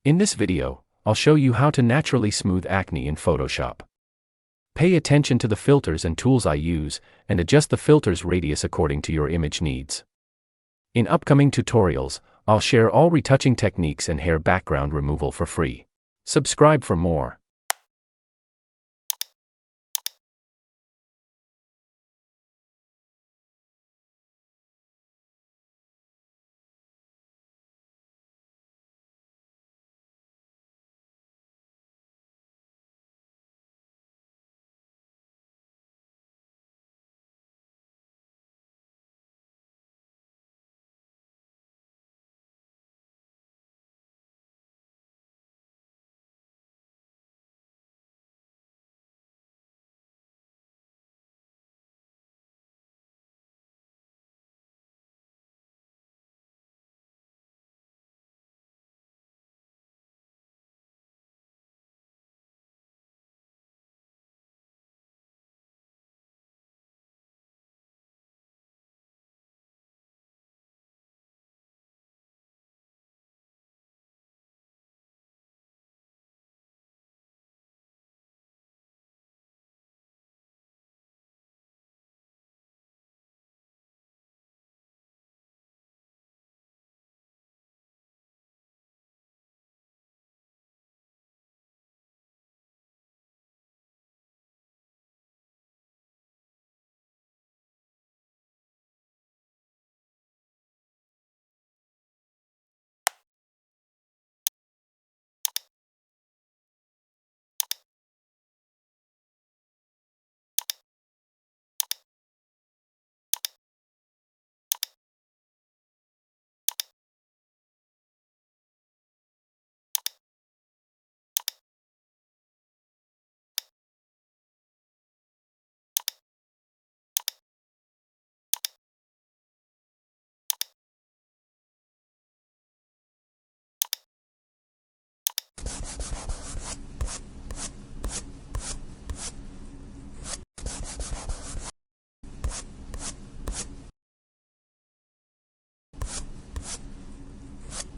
In this video, I'll show you how to naturally smooth acne in Photoshop. Pay attention to the filters and tools I use, and adjust the filter's radius according to your image needs. In upcoming tutorials, I'll share all retouching techniques and hair background removal for free. Subscribe for more.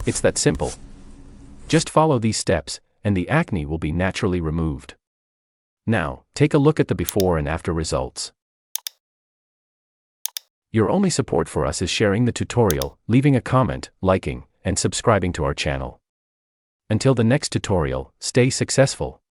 It's that simple. Just follow these steps, and the acne will be naturally removed. Now, take a look at the before and after results. Your only support for us is sharing the tutorial, leaving a comment, liking, and subscribing to our channel. Until the next tutorial, stay successful.